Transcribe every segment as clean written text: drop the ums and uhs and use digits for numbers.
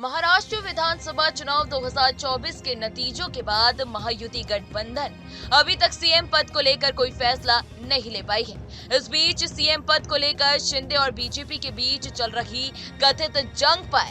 महाराष्ट्र विधानसभा चुनाव 2024 के नतीजों के बाद महायुति गठबंधन अभी तक सीएम पद को लेकर कोई फैसला नहीं ले पाई है। इस बीच सीएम पद को लेकर शिंदे और बीजेपी के बीच चल रही कथित जंग पर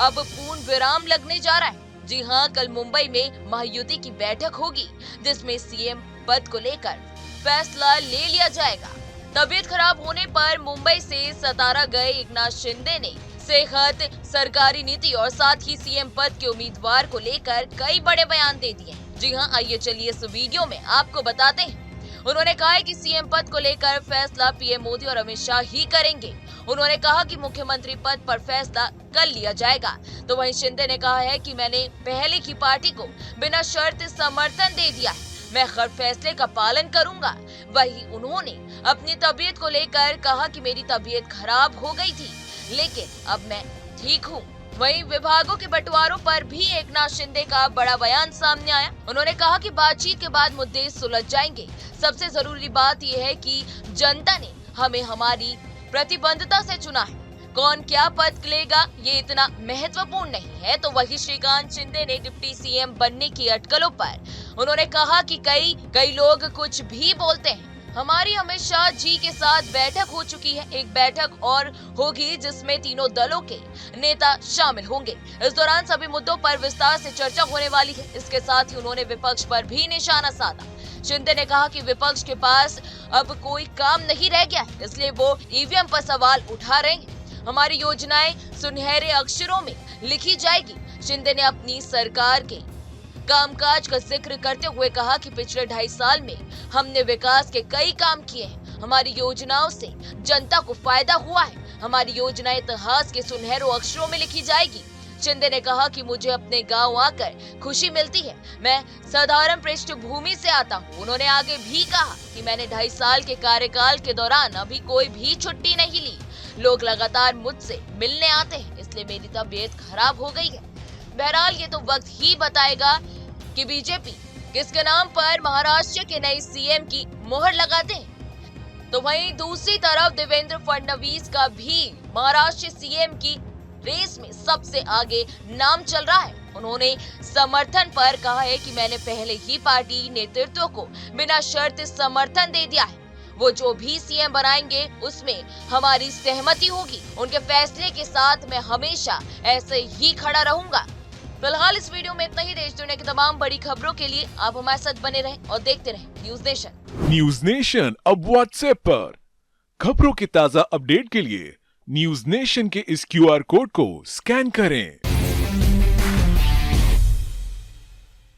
अब पूर्ण विराम लगने जा रहा है। जी हां, कल मुंबई में महायुति की बैठक होगी जिसमें सीएम पद को लेकर फैसला ले लिया जाएगा। तबीयत खराब होने पर मुंबई से सतारा गए एकनाथ शिंदे ने सेहत, सरकारी नीति और साथ ही सीएम पद के उम्मीदवार को लेकर कई बड़े बयान दे दिए। जी हां, आइए चलिए इस वीडियो में आपको बताते हैं। उन्होंने कहा है कि सीएम पद को लेकर फैसला पीएम मोदी और अमित शाह ही करेंगे। उन्होंने कहा कि मुख्यमंत्री पद पर फैसला कर लिया जाएगा। तो वहीं शिंदे ने कहा है कि मैंने पहले की पार्टी को बिना शर्त समर्थन दे दिया है, मैं हर फैसले का पालन करूंगा। वहीं उन्होंने अपनी तबीयत को लेकर कहा कि मेरी तबीयत खराब हो गई थी लेकिन अब मैं ठीक हूँ। वहीं विभागों के बंटवारों पर भी एकनाथ शिंदे का बड़ा बयान सामने आया। उन्होंने कहा कि बातचीत के बाद मुद्दे सुलझ जाएंगे। सबसे जरूरी बात यह है कि जनता ने हमें हमारी प्रतिबद्धता से चुना है। कौन क्या पद लेगा ये इतना महत्वपूर्ण नहीं है। तो वही श्रीकांत शिंदे ने डिप्टी सीएम बनने की अटकलों पर उन्होंने कहा कि कई लोग कुछ भी बोलते हैं। हमारी अमित शाह जी के साथ बैठक हो चुकी है। एक बैठक और होगी जिसमें तीनों दलों के नेता शामिल होंगे। इस दौरान सभी मुद्दों पर विस्तार से चर्चा होने वाली है। इसके साथ ही उन्होंने विपक्ष पर भी निशाना साधा। शिंदे ने कहा कि विपक्ष के पास अब कोई काम नहीं रह गया है, इसलिए वो ईवीएम पर सवाल उठा रहे हैं। हमारी योजनाएं सुनहरे अक्षरों में लिखी जाएगी। शिंदे ने अपनी सरकार के कामकाज का जिक्र करते हुए कहा कि पिछले 2.5 साल में हमने विकास के कई काम किए हैं। हमारी योजनाओं से जनता को फायदा हुआ है। हमारी योजनाएं इतिहास के सुनहरे अक्षरों में लिखी जाएगी। शिंदे ने कहा कि मुझे अपने गांव आकर खुशी मिलती है। मैं साधारण पृष्ठभूमि से आता हूं। उन्होंने आगे भी कहा कि मैंने 2.5 साल के कार्यकाल के दौरान अभी कोई भी छुट्टी नहीं ली। लोग लगातार मुझसे मिलने आते हैं, इसलिए मेरी तबीयत खराब हो गई है। बहरहाल ये तो वक्त ही बताएगा कि बीजेपी किसके नाम पर महाराष्ट्र के नए सीएम की मोहर लगाते हैं। तो वहीं दूसरी तरफ देवेंद्र फडणवीस का भी महाराष्ट्र सीएम की रेस में सबसे आगे नाम चल रहा है। उन्होंने समर्थन पर कहा है कि मैंने पहले ही पार्टी नेतृत्व को बिना शर्त समर्थन दे दिया है। वो जो भी सीएम बनाएंगे उसमें हमारी सहमति होगी। उनके फैसले के साथ मैं हमेशा ऐसे ही खड़ा रहूंगा। फिलहाल इस वीडियो में इतना ही। देश दुनिया की तमाम बड़ी खबरों के लिए आप हमारे साथ बने रहें और देखते रहें न्यूज नेशन। न्यूज नेशन अब व्हाट्सएप पर खबरों की ताजा अपडेट के लिए न्यूज नेशन के इस QR कोड को स्कैन करें।